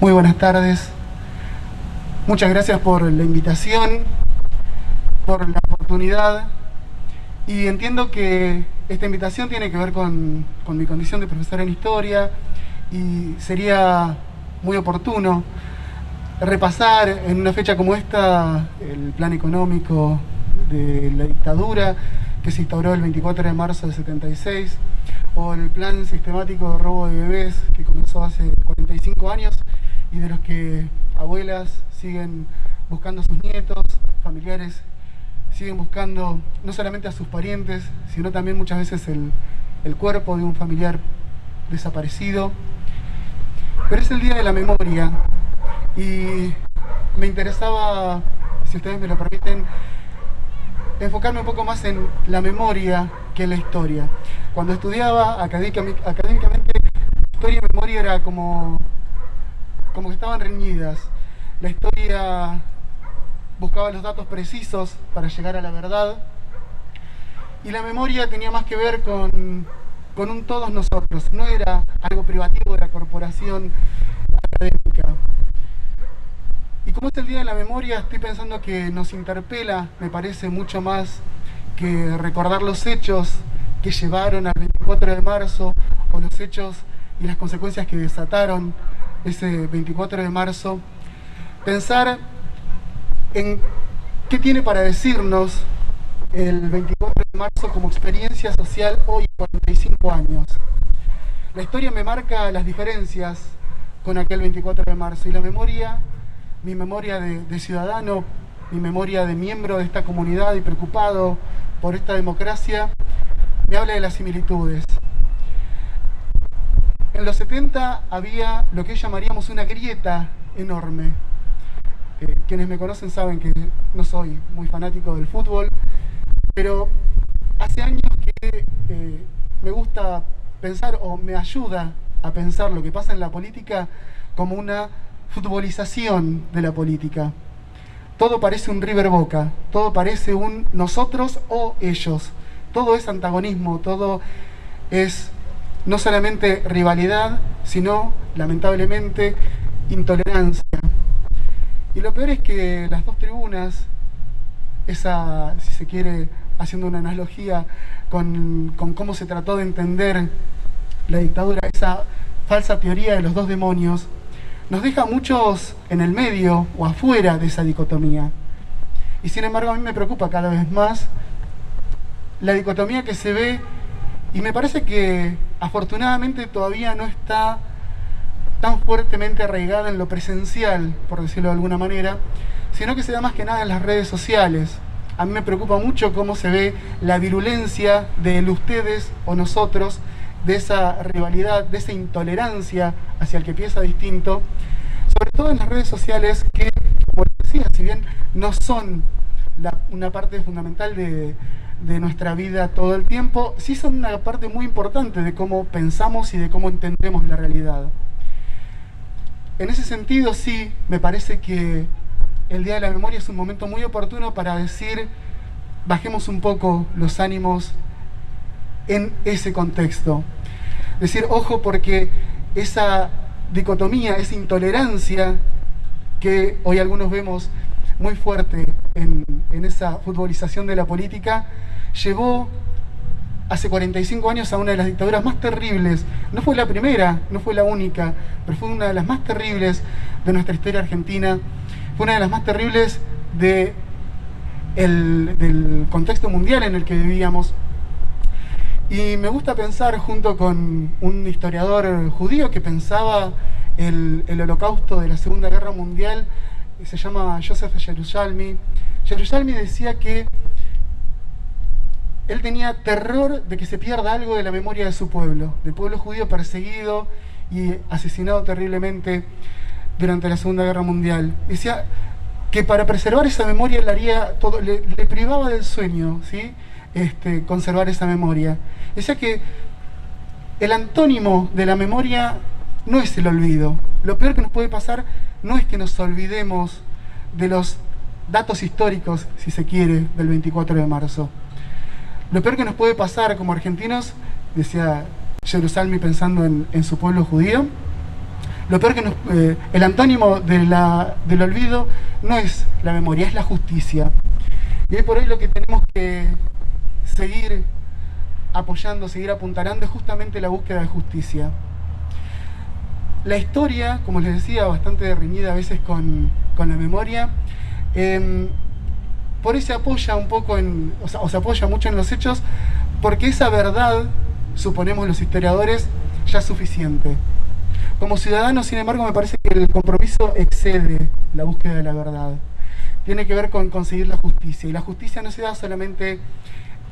Muy buenas tardes. Muchas gracias por la invitación, por la oportunidad. Y entiendo que esta invitación tiene que ver con mi condición de profesor en historia y sería muy oportuno repasar en una fecha como esta el plan económico de la dictadura que se instauró el 24 de marzo del 76 o el plan sistemático de robo de bebés que comenzó hace 45 años y de los que abuelas siguen buscando a sus nietos, familiares siguen buscando no solamente a sus parientes, sino también muchas veces el cuerpo de un familiar desaparecido. Pero es el Día de la Memoria y me interesaba, si ustedes me lo permiten, enfocarme un poco más en la memoria que en la historia. Cuando estudiaba académicamente, historia y memoria era como que estaban reñidas. La historia buscaba los datos precisos para llegar a la verdad y la memoria tenía más que ver con un todos nosotros, no era algo privativo de la corporación académica. Y como es el Día de la Memoria, estoy pensando que nos interpela, me parece, mucho más que recordar los hechos que llevaron al 24 de marzo o los hechos y las consecuencias que desataron ese 24 de marzo. Pensar en qué tiene para decirnos el 24 de marzo como experiencia social hoy, 45 años. La historia me marca las diferencias con aquel 24 de marzo y la memoria, mi memoria de ciudadano, mi memoria de miembro de esta comunidad y preocupado por esta democracia, me habla de las similitudes. En los 70 había lo que hoy llamaríamos una grieta enorme. Quienes me conocen saben que no soy muy fanático del fútbol, pero hace años que me gusta pensar o me ayuda a pensar lo que pasa en la política como una futbolización de la política. Todo parece un River Boca, todo parece un nosotros o ellos, todo es antagonismo, todo es no solamente rivalidad, sino lamentablemente intolerancia. Y lo peor es que las dos tribunas, esa, si se quiere, haciendo una analogía con cómo se trató de entender la dictadura, esa falsa teoría de los dos demonios, nos deja a muchos en el medio o afuera de esa dicotomía. Y sin embargo a mí me preocupa cada vez más la dicotomía que se ve y me parece que afortunadamente todavía no está tan fuertemente arraigada en lo presencial, por decirlo de alguna manera, sino que se da más que nada en las redes sociales. A mí me preocupa mucho cómo se ve la virulencia del ustedes o nosotros, de esa rivalidad, de esa intolerancia hacia el que piensa distinto, sobre todo en las redes sociales que, como les decía, si bien no son una parte fundamental de nuestra vida todo el tiempo, sí son una parte muy importante de cómo pensamos y de cómo entendemos la realidad. En ese sentido, sí, me parece que el Día de la Memoria es un momento muy oportuno para decir, bajemos un poco los ánimos en ese contexto. Decir, ojo, porque esa dicotomía, esa intolerancia que hoy algunos vemos muy fuerte en esa futbolización de la política, llevó hace 45 años a una de las dictaduras más terribles. No fue la primera, no fue la única, pero fue una de las más terribles de nuestra historia argentina. Fue una de las más terribles del contexto mundial en el que vivíamos. Y me gusta pensar, junto con un historiador judío que pensaba el holocausto de la Segunda Guerra Mundial, se llama Joseph Yerushalmi. Yerushalmi decía que él tenía terror de que se pierda algo de la memoria de su pueblo, del pueblo judío perseguido y asesinado terriblemente durante la Segunda Guerra Mundial. Decía que para preservar esa memoria le haría todo, le privaba del sueño, ¿sí? Conservar esa memoria. Decía que el antónimo de la memoria no es el olvido. Lo peor que nos puede pasar no es que nos olvidemos de los datos históricos, si se quiere, del 24 de marzo. Lo peor que nos puede pasar como argentinos, decía Yerushalmi pensando en su pueblo judío, Lo peor que el antónimo del olvido no es la memoria, es la justicia. Y hoy por hoy lo que tenemos que seguir apoyando, seguir apuntalando es justamente la búsqueda de justicia. La historia, como les decía, bastante reñida a veces con la memoria, por ahí se apoya un poco o se apoya mucho en los hechos, porque esa verdad, suponemos los historiadores, ya es suficiente. Como ciudadano, sin embargo, me parece que el compromiso excede la búsqueda de la verdad. Tiene que ver con conseguir la justicia, y la justicia no se da solamente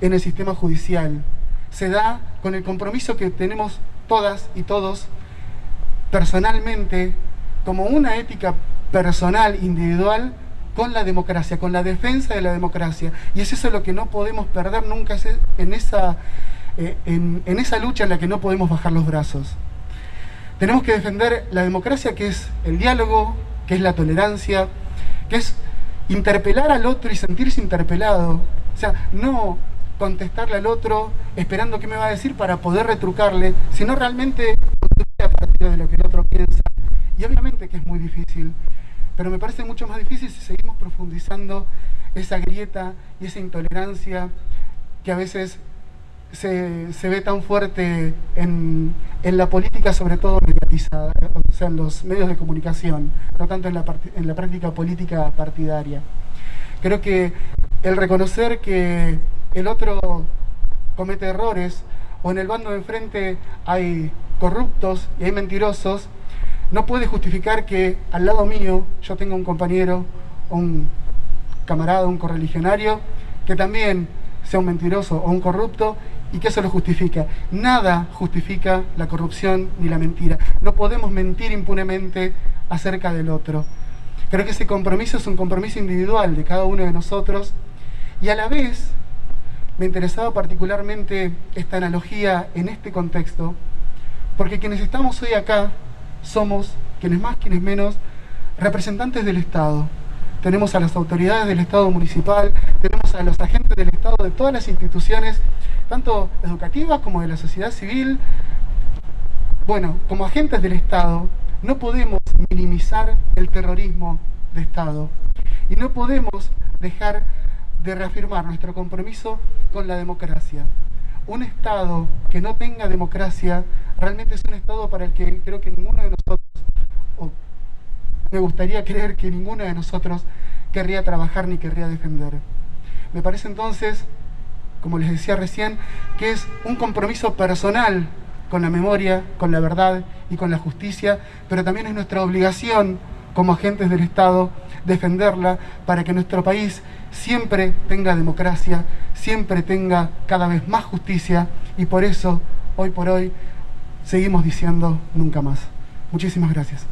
en el sistema judicial, se da con el compromiso que tenemos todas y todos personalmente, como una ética personal, individual, con la democracia, con la defensa de la democracia. Y es eso lo que no podemos perder nunca, en esa lucha en la que no podemos bajar los brazos. Tenemos que defender la democracia, que es el diálogo, que es la tolerancia, que es interpelar al otro y sentirse interpelado. O sea, no contestarle al otro esperando qué me va a decir para poder retrucarle, sino realmente construir a partir de lo que el otro piensa. Y obviamente que es muy difícil, pero me parece mucho más difícil si seguimos profundizando esa grieta y esa intolerancia que a veces se ve tan fuerte en la política, sobre todo mediatizada, o sea, en los medios de comunicación, no tanto en la práctica política partidaria. Creo que el reconocer que el otro comete errores, o en el bando de enfrente hay corruptos y hay mentirosos, no puede justificar que al lado mío yo tenga un compañero, un camarada, un correligionario, que también sea un mentiroso o un corrupto, y que eso lo justifica. Nada justifica la corrupción ni la mentira. No podemos mentir impunemente acerca del otro. Creo que ese compromiso es un compromiso individual de cada uno de nosotros, y a la vez me interesaba particularmente esta analogía en este contexto, porque quienes estamos hoy acá somos, quienes más, quienes menos, representantes del Estado. Tenemos a las autoridades del Estado municipal, tenemos a los agentes del Estado de todas las instituciones, tanto educativas como de la sociedad civil. Bueno, como agentes del Estado, no podemos minimizar el terrorismo de Estado y no podemos dejar de reafirmar nuestro compromiso con la democracia. Un Estado que no tenga democracia realmente es un Estado para el que creo que ninguno de nosotros, o me gustaría creer que ninguno de nosotros, querría trabajar ni querría defender. Me parece entonces, como les decía recién, que es un compromiso personal con la memoria, con la verdad y con la justicia, pero también es nuestra obligación como agentes del Estado defenderla para que nuestro país siempre tenga democracia, siempre tenga cada vez más justicia, y por eso, hoy por hoy, seguimos diciendo nunca más. Muchísimas gracias.